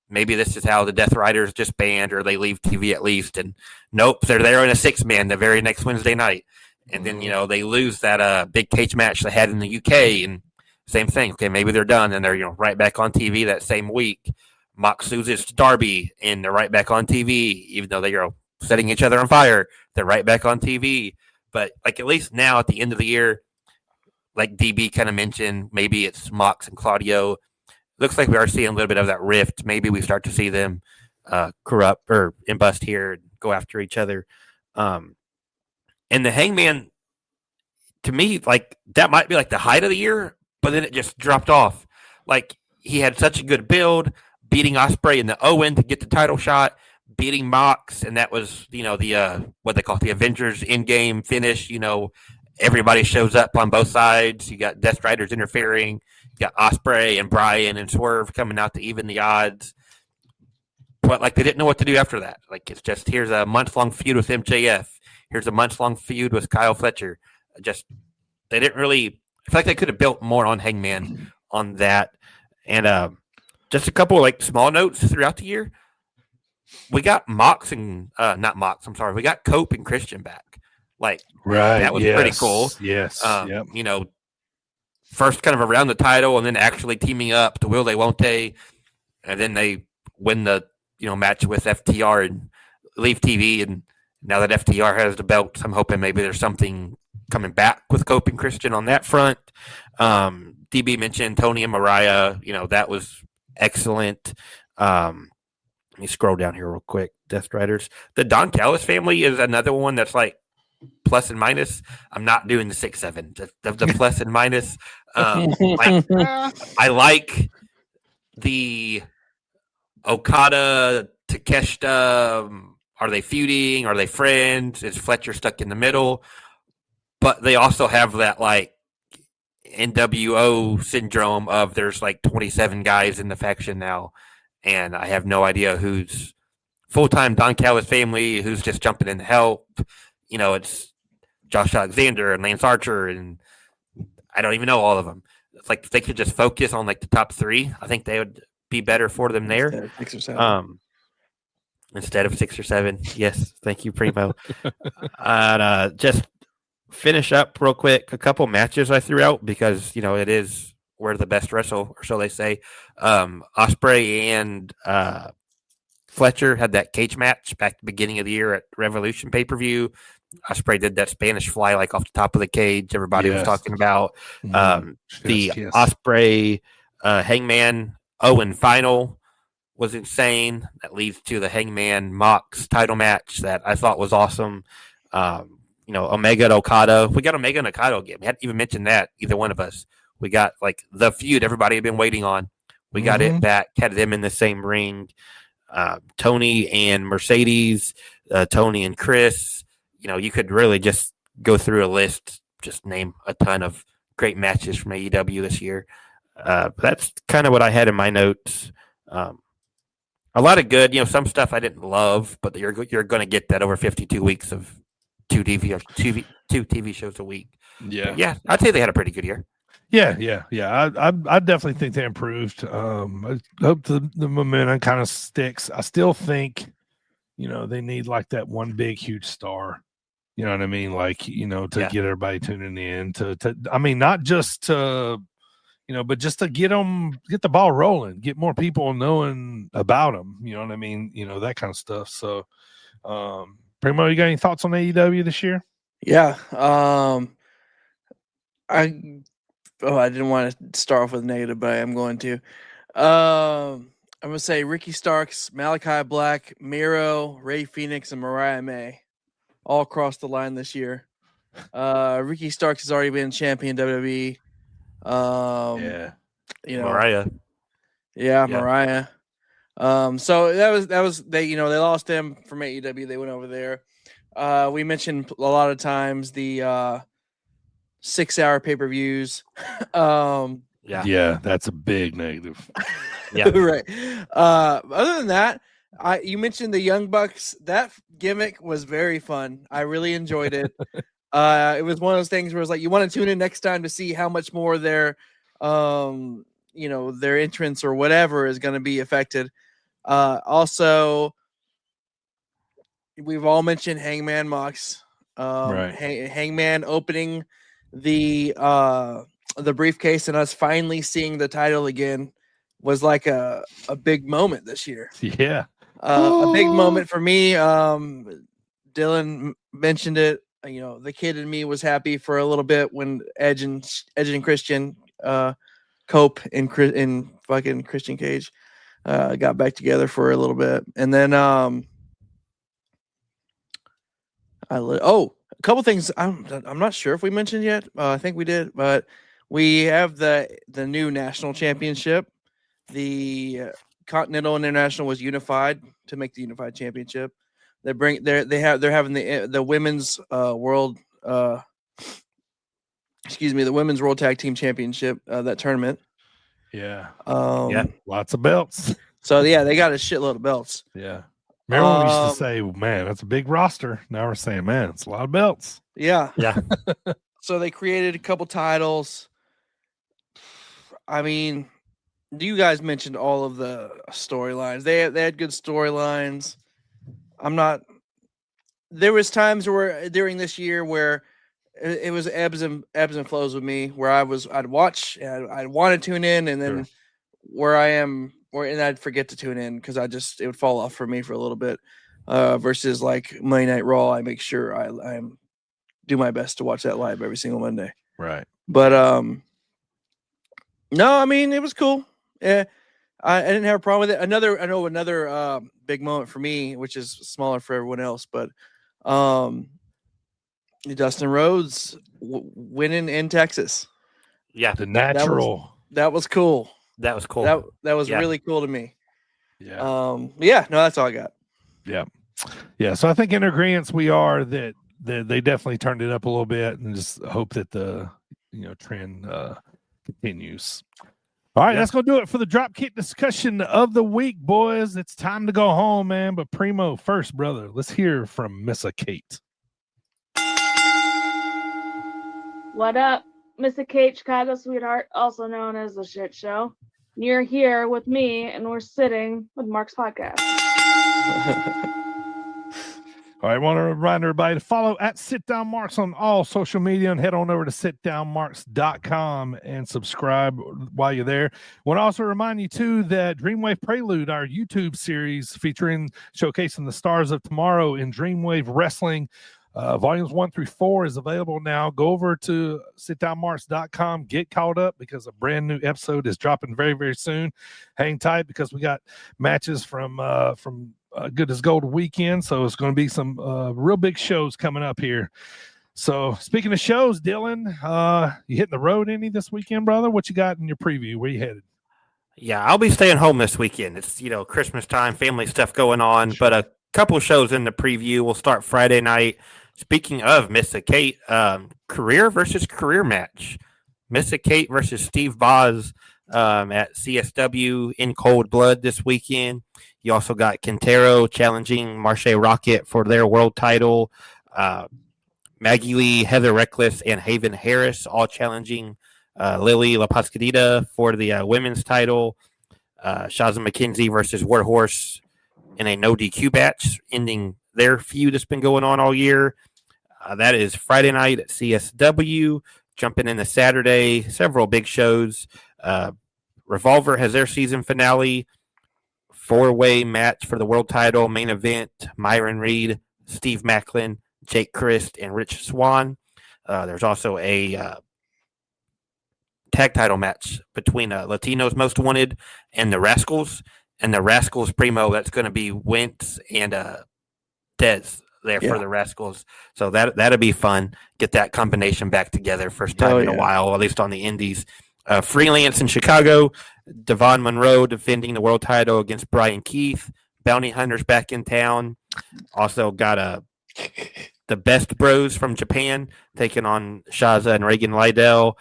maybe this is how the Death Riders just banned or they leave TV at least. And nope, they're there in a 6-man the very next Wednesday night. And then, they lose that big cage match they had in the UK, and same thing. Okay, maybe they're done, and they're right back on TV that same week. Mox loses to Darby, and they're right back on TV, even though they're setting each other on fire. They're right back on TV. But at least now at the end of the year, like DB kind of mentioned, maybe it's Mox and Claudio. Looks like we are seeing a little bit of that rift. Maybe we start to see them corrupt or bust here and go after each other. And the Hangman, to me, that might be the height of the year, but then it just dropped off. He had such a good build, beating Ospreay in the Owen to get the title shot, beating Mox, and that was, the what they call it, the Avengers in-game finish. Everybody shows up on both sides. You got Death Riders interfering. You got Ospreay and Bryan and Swerve coming out to even the odds. But they didn't know what to do after that. It's just, here's a month-long feud with MJF. Here's a month-long feud with Kyle Fletcher. They didn't really. I feel like they could have built more on Hangman on that. And just a couple small notes throughout the year. We got Mox and not Mox. I'm sorry. We got Cope and Christian back. Right. That was pretty cool. Yes. Yep. First kind of around the title, and then actually teaming up to will they, won't they, and then they win the match with FTR and leave TV. And now that FTR has the belts, I'm hoping maybe there's something coming back with Cope and Christian on that front. DB mentioned Tony and Mariah. That was excellent. Let me scroll down here real quick. Death Riders. The Don Callis family is another one that's plus and minus. I'm not doing the 6-7. The plus and minus. I like the Okada, Takeshita. Are they feuding? Are they friends? Is Fletcher stuck in the middle? But they also have that NWO syndrome of there's 27 guys in the faction now, and I have no idea who's full-time Don Callis family, who's just jumping in to help. It's Josh Alexander and Lance Archer, and I don't even know all of them. It's if they could just focus on the top 3, I think they would be better for them there. 6 or 7. Instead of 6 or 7. Yes. Thank you, Primo. Just finish up real quick. A couple matches I threw out because, it is where the best wrestle, or so they say. Ospreay and Fletcher had that cage match back at the beginning of the year at Revolution pay-per-view. Ospreay did that Spanish fly off the top of the cage. Everybody was talking about the Ospreay Hangman Owen final was insane. That leads to the Hangman Mox title match that I thought was awesome. Omega and Okada. We got Omega and Okada again. We hadn't even mentioned that, either one of us. We got the feud everybody had been waiting on. We got it back, had them in the same ring. Tony and Mercedes, Tony and Chris. You could really just go through a list, just name a ton of great matches from AEW this year. That's kind of what I had in my notes. A lot of good, some stuff I didn't love, but you're going to get that over 52 weeks of two TV shows a week. Yeah. But yeah, I'd say they had a pretty good year. Yeah. I definitely think they improved. I hope the momentum kind of sticks. I still think, they need that one big, huge star. You know what I mean? To get everybody tuning in not just to, but just to get the ball rolling, get more people knowing about them. You know what I mean? That kind of stuff. So, Primo, you got any thoughts on AEW this year? Yeah. I didn't want to start off with negative, but I am going to. I'm going to say Ricky Starks, Malachi Black, Miro, Ray Phoenix, and Mariah May all crossed the line this year. Ricky Starks has already been champion WWE. Mariah. Yeah, Mariah. So that was they they lost him from AEW. They went over there. We mentioned a lot of times the 6-hour pay-per-views. Yeah, that's a big negative. Yeah. Right. Other than that, you mentioned the Young Bucks. That gimmick was very fun. I really enjoyed it. It was one of those things where it's you want to tune in next time to see how much more their entrance or whatever is going to be affected. Also, we've all mentioned Hangman Mox. Right. Hangman opening the briefcase and us finally seeing the title again was like a big moment this year. Yeah. A big moment for me. Dylan mentioned it. The kid in me was happy for a little bit when Edge and Christian, Cope and fucking Christian Cage, got back together for a little bit, and then a couple things. I'm not sure if we mentioned yet. I think we did, but we have the new national championship. The Continental and International was unified to make the unified championship. They're having the women's world the women's world tag team championship, that tournament. Yeah. Yeah. Lots of belts. So yeah, they got a shitload of belts. Yeah. Remember when we used to say, man, that's a big roster. Now we're saying, man, it's a lot of belts. Yeah. Yeah. So they created a couple titles. I mean, you guys mentioned all of the storylines. They had good storylines. There was times where during this year where it was ebbs and flows with me, where I'd watch and I'd want to tune in, and then and I'd forget to tune in because it would fall off for me for a little bit. Versus like Monday Night Raw, I make sure I do my best to watch that live every single Monday. Right. But no, I mean, it was cool. Yeah, I didn't have a problem with it. Another big moment for me, which is smaller for everyone else, but Dustin Rhodes winning in Texas. Yeah. The natural. That was cool. That was cool. That was really cool to me. Yeah. Yeah, no, that's all I got. Yeah. Yeah. So I think in agreement we are that they definitely turned it up a little bit, and just hope that the trend continues. All right, that's going to do it for the Dropkick discussion of the week, boys. It's time to go home, man. But Primo first, brother. Let's hear from Missa Kate. What up, Missa Kate, Chicago sweetheart, also known as the Shit Show. You're here with me, and we're sitting with Mark's podcast. All right, I want to remind everybody to follow at Sit Down Marks on all social media, and head on over to sitdownmarks.com and subscribe while you're there. I want to also remind you, too, that Dreamwave Prelude, our YouTube series showcasing the stars of tomorrow in Dreamwave Wrestling, volumes 1 through 4 is available now. Go over to sitdownmarks.com, get caught up, because a brand new episode is dropping very, very soon. Hang tight, because we got matches from Good as Gold weekend, so it's going to be some real big shows coming up here. So speaking of shows, Dylan, you hitting the road any this weekend, brother? What you got in your preview? Where you headed? Yeah, I'll be staying home this weekend. It's Christmas time, family stuff going on, but a couple shows in the preview. We'll start Friday night. Speaking of Missa Kate, career versus career match. Missa Kate versus Steve Boz at CSW in Cold Blood this weekend. You also got Quintero challenging Marche Rocket for their world title. Maggie Lee, Heather Reckless, and Haven Harris all challenging Lily La Pasquerita for the women's title. Shazza McKenzie versus Warhorse in a no DQ match, ending their feud that's been going on all year. That is Friday night at CSW. Jumping into Saturday, several big shows. Revolver has their season finale. 4-way match for the world title, main event, Myron Reed, Steve Macklin, Jake Christ, and Rich Swann. There's also a tag title match between Latinos Most Wanted and the Rascals. And the Rascals Primo, that's going to be Wentz and Dez there for the Rascals. So that'll be fun. Get that combination back together. First time in a while, at least on the indies. Freelance in Chicago, Devon Monroe defending the world title against Brian Keith. Bounty Hunters back in town. Also got the Best Bros from Japan taking on Shazza and Reagan Lydell.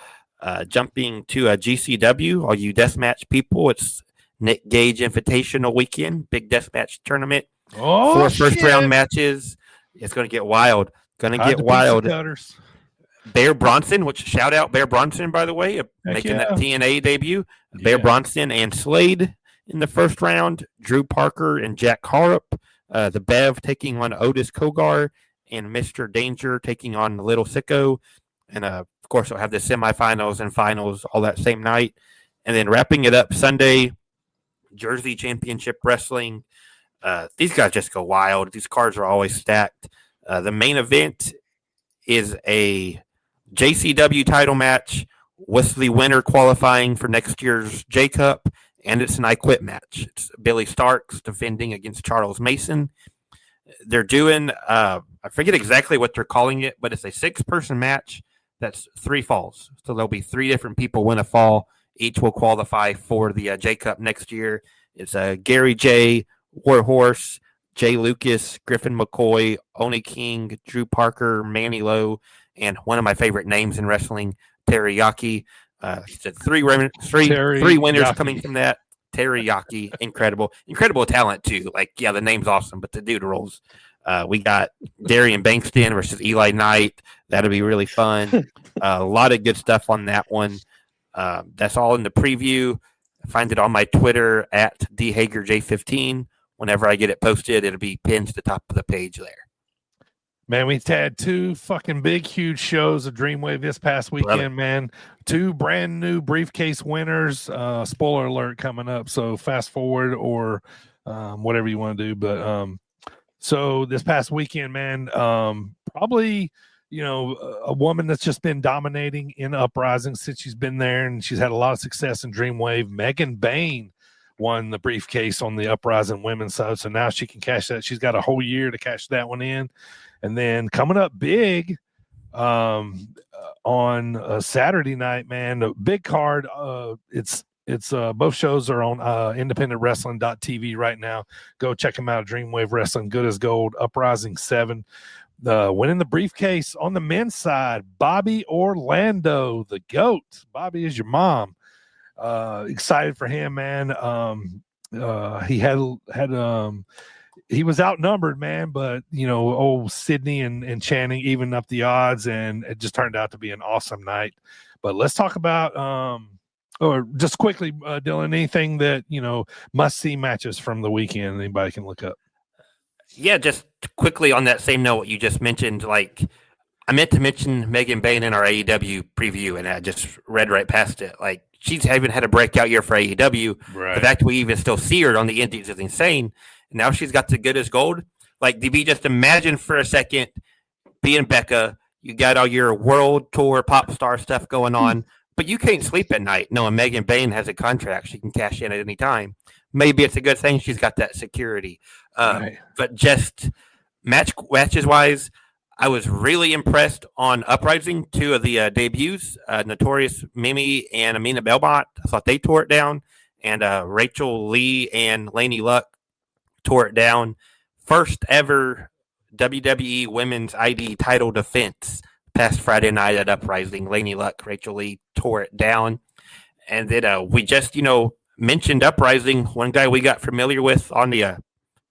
Jumping to a GCW, all you deathmatch people. It's Nick Gage Invitational Weekend, big deathmatch tournament. 4 first-round matches. It's going to get wild. Bear Bronson, which shout out Bear Bronson, by the way, making that TNA debut. Bear Bronson and Slade in the first round. Drew Parker and Jack Harrop. The Bev taking on Otis Kogar, and Mr. Danger taking on the Little Sicko. And, of course, we'll have the semifinals and finals all that same night. And then wrapping it up Sunday, Jersey Championship Wrestling. These guys just go wild. These cards are always stacked. The main event is a JCW title match with the winner qualifying for next year's J Cup, and it's an I Quit match. It's Billy Starks defending against Charles Mason. They're doing, I forget exactly what they're calling it, but it's a 6-person match that's 3 falls. So there'll be 3 different people win a fall. Each will qualify for the J Cup next year. It's Gary J, Warhorse, Jay Lucas, Griffin McCoy, Oni King, Drew Parker, Manny Lowe, and one of my favorite names in wrestling, Teriyaki. Three winners coming from that. Teriyaki, incredible talent too. Like, yeah, the name's awesome, but the dude rules. We got Darian Bankston versus Eli Knight. That'll be really fun. A lot of good stuff on that one. That's all in the preview. Find it on my Twitter at DHagerJ15. Whenever I get it posted, it'll be pinned to the top of the page there. Man, we had 2 fucking big, huge shows of Dreamwave this past weekend, man. 2 brand new briefcase winners. Spoiler alert coming up, so fast forward or whatever you want to do. But so this past weekend, man, probably, a woman that's just been dominating in Uprising since she's been there, and she's had a lot of success in Dreamwave. Megan Bain won the briefcase on the Uprising women's side, so now she can cash that. She's got a whole year to cash that one in. And then coming up big on a Saturday night, man, a big card. It's both shows are on independentwrestling.tv right now. Go check them out. Dreamwave Wrestling, Good as Gold, Uprising 7. Winning the briefcase on the men's side, Bobby Orlando, the GOAT. Bobby is your mom. Excited for him, man. He was outnumbered, man, but old Sydney and Channing evened up the odds, and it just turned out to be an awesome night. But let's talk about or just quickly, Dylan, anything that must see matches from the weekend anybody can look up. Yeah, just quickly on that same note, what you just mentioned, like, I meant to mention Megan Bain in our AEW preview, and I just read right past it. Like, she's even had a breakout year for AEW. Right. The fact we even still see her on the indies is insane. And now she's got the Good as Gold. Like, DB, just imagine for a second being Becca. You got all your world tour pop star stuff going on, but you can't sleep at night knowing Megan Bain has a contract. She can cash in at any time. Maybe it's a good thing she's got that security. Right. But just matches-wise, I was really impressed on Uprising. 2 of the debuts, Notorious Mimi and Amina Belmont. I thought they tore it down. And Rachel Lee and Lainey Luck tore it down. First ever WWE Women's ID title defense past Friday night at Uprising. Lainey Luck, Rachel Lee tore it down. And then we just, mentioned Uprising. One guy we got familiar with on the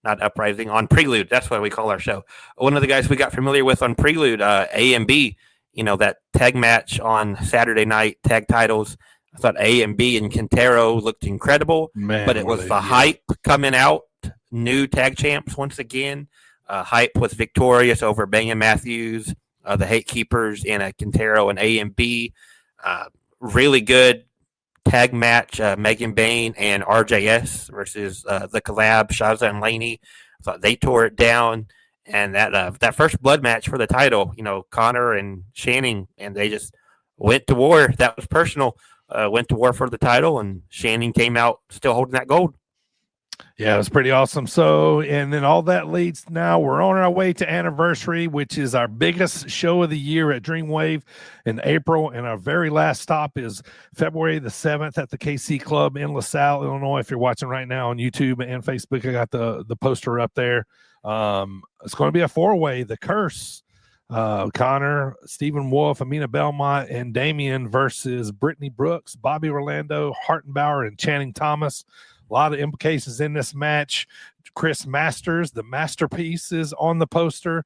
not Uprising, on Prelude. That's what we call our show. One of the guys we got familiar with on Prelude, A and B, that tag match on Saturday night, tag titles. I thought A and B and Quintero looked incredible, but it was the hype coming out. New tag champs once again. Hype was victorious over Bang and Matthews, the Hate Keepers, and Quintero and A and B. Really good tag match, Megan Bain and RJS versus the collab, Shaza and Laney. I thought they tore it down. And that first blood match for the title, Connor and Shannon, and they just went to war. That was personal. Went to war for the title, and Shannon came out still holding that gold. Yeah, it was pretty awesome. So, and then all that leads now, we're on our way to Anniversary, which is our biggest show of the year at Dreamwave in April. And our very last stop is February the 7th at the KC Club in LaSalle, Illinois. If you're watching right now on YouTube and Facebook, I got the poster up there. It's going to be a 4-way, The Curse. Connor, Stephen Wolf, Amina Belmont, and Damien versus Brittany Brooks, Bobby Orlando, Hartenbauer, and Channing Thomas. A lot of implications in this match. Chris Masters, the masterpiece, is on the poster.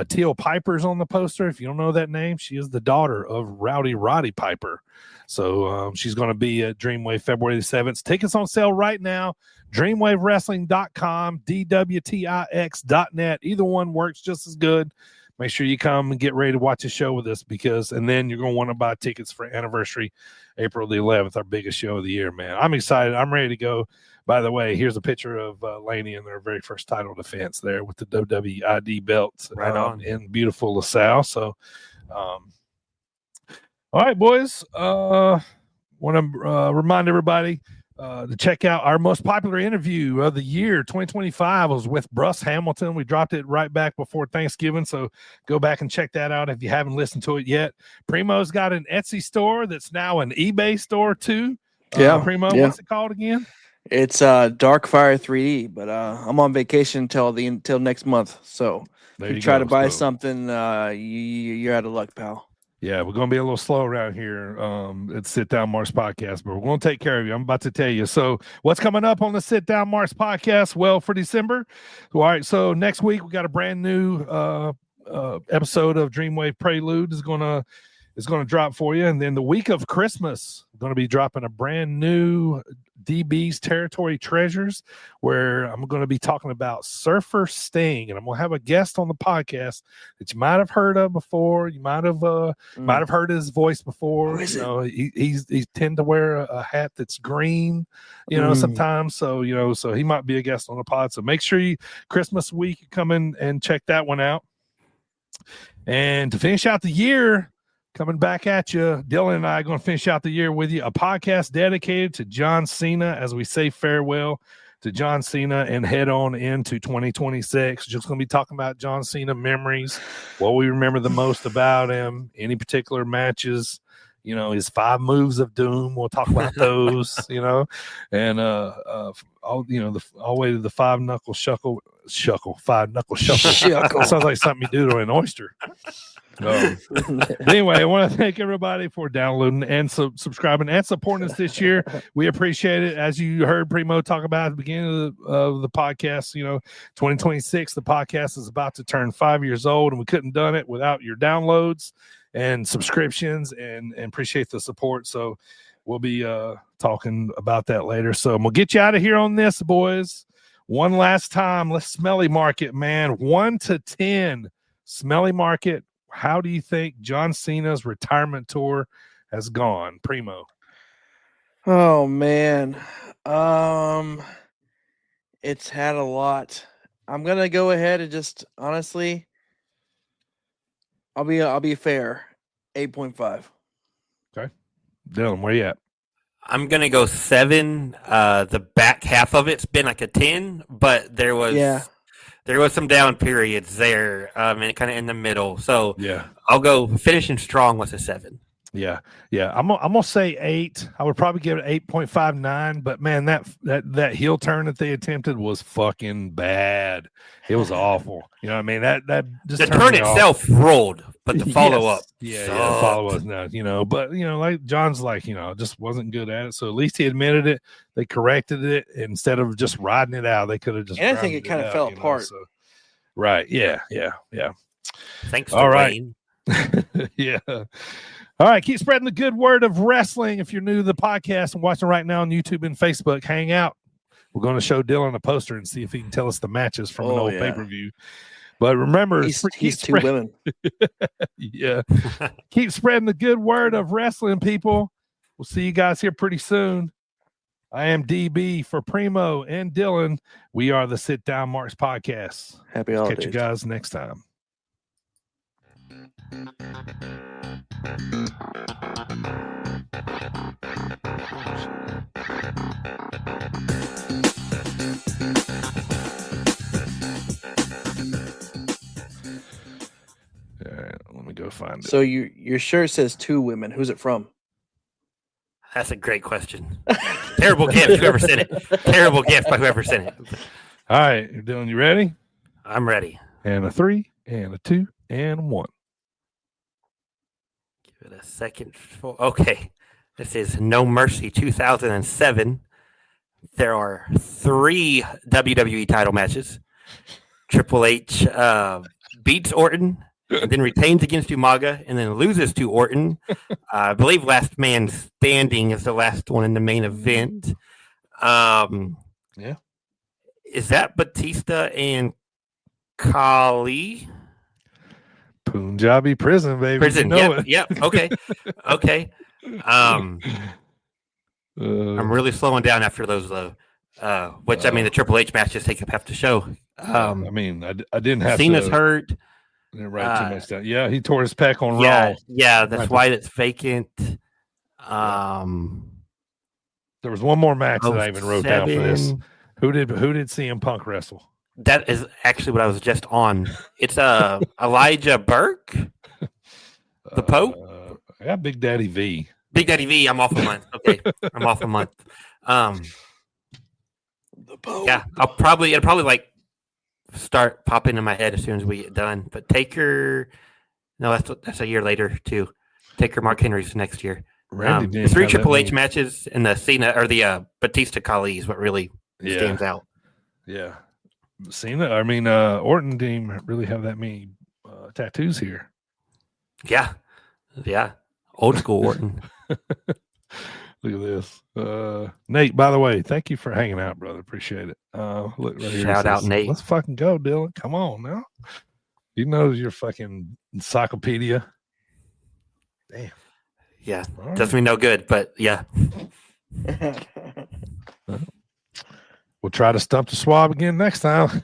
Teal Piper's on the poster. If you don't know that name, she is the daughter of Rowdy Roddy Piper. So she's going to be at Dreamwave February the 7th. Tickets on sale right now. DreamwaveWrestling.com, DWTIX.net. Either one works just as good. Make sure you come and get ready to watch a show with us and then you're going to want to buy tickets for anniversary, April the 11th, our biggest show of the year, man. I'm excited. I'm ready to go. By the way, here's a picture of Laney in their very first title defense there with the WWID belt right on in beautiful LaSalle. So, all right, boys. Want to remind everybody to check out our most popular interview of the year 2025 was with Bruce Hamilton. We dropped it right back before Thanksgiving, so go back and check that out if you haven't listened to it yet. Primo's got an Etsy store that's now an eBay store too. Primo, what's it called again? It's Darkfire 3D, but I'm on vacation until next month. So if you try to buy something, you're out of luck, pal. Yeah, we're going to be a little slow around here at Sit Down Marks Podcast, but we're going to take care of you. I'm about to tell you. So what's coming up on the Sit Down Marks Podcast? Well, for December. All right, so next week we got a brand new episode of Dreamwave Prelude is going to drop for you. And then the week of Christmas, I'm going to be dropping a brand new DB's Territory Treasures, where I'm going to be talking about Surfer Sting, and I'm going to have a guest on the podcast that you might have heard of before. You might have heard his voice before. Who is he tend to wear a hat that's green, sometimes. So so he might be a guest on the pod. So make sure Christmas week you come in and check that one out. And to finish out the year, coming back at you, Dylan and I are going to finish out the year with you. A podcast dedicated to John Cena as we say farewell to John Cena and head on into 2026. Just going to be talking about John Cena memories, what we remember the most about him, any particular matches, his 5 moves of doom. We'll talk about those, and all the way to the 5-knuckle shuckle. 5-knuckle shuckle. Sounds like something you do to an oyster. Anyway, I want to thank everybody for downloading and subscribing and supporting us this year. We appreciate it. As you heard Primo talk about at the beginning of the podcast, 2026, the podcast is about to turn 5 years old, and we couldn't have done it without your downloads and subscriptions, and appreciate the support. So we'll be talking about that later. So we'll get you out of here on this, boys. One last time, let's smelly market, man. 1 to 10, smelly market. How do you think John Cena's retirement tour has gone, Primo? Oh man, it's had a lot. I'm gonna go ahead and just honestly, I'll be fair. 8.5. Okay, Dylan, where you at? I'm gonna go 7. The back half of it's been like a 10, but there was some down periods there, and kind of in the middle. So yeah, I'll go finishing strong with a 7. Yeah. I'm gonna say 8. I would probably give it 8.59. But man, that heel turn that they attempted was fucking bad. It was awful. You know what I mean? That just the turn itself rolled, but the follow up, the follow up, no, But like John's like, just wasn't good at it. So at least he admitted it. They corrected it instead of just riding it out. They could have just. And I think it kind of fell apart. So. Right. Yeah. Thanks to All right. Wayne. Yeah. All right, keep spreading the good word of wrestling. If you're new to the podcast and watching right now on YouTube and Facebook, hang out. We're going to show Dylan a poster and see if he can tell us the matches from an old pay-per-view. But remember, he's 2 women. Yeah. Keep spreading the good word of wrestling, people. We'll see you guys here pretty soon. I am DB for Primo and Dylan. We are the Sit Down Marks Podcast. Happy holidays. Catch you guys next time. All right, let me go find it. So your shirt says 2 women. Who's it from? That's a great question. Terrible gift, whoever sent it. Terrible gift by whoever sent it. All right, Dylan, you ready? I'm ready. And a 3, and a 2, and 1. Give it a second. Okay. This is No Mercy 2007. there are 3 WWE title matches. Triple H beats Orton and then retains against Umaga and then loses to Orton. I believe Last Man Standing is the last one in the main event. Yeah. Is that Batista and Kali? Punjabi prison, baby. Prison. You know Yep. Okay. Okay. I'm really slowing down after those, though. Which I mean, the Triple H matches take up half the show. I mean, I didn't have Cena's to hurt. didn't write too much down. Yeah, he tore his pec on Yeah, Raw. yeah, that's why it's vacant. There was one more match that I even wrote down for this. 07. Who did CM Punk wrestle? That is actually what I was just on. It's Elijah Burke, the Pope. Yeah, Big Daddy V. Big Daddy V. I'm off a month. Okay, I'm off a month. The Pope. Yeah, it'll probably like start popping in my head as soon as we get done. But Taker, no, that's a year later too. Taker, Mark Henry's next year. Randy The didn't 3 have Triple that H many- matches and the Cena or the Batista Kali is what really stands out. Yeah. Cena, I mean, Orton didn't really have that many tattoos here. Yeah, old school Orton. Look at this. Nate, by the way, thank you for hanging out, brother. Appreciate it. Look right here. It Shout out, says, Nate. Let's fucking go, Dylan. Come on now. You know your fucking encyclopedia. Damn. Yeah, All right. does me no good, but yeah. We'll try to stump the swab again next time.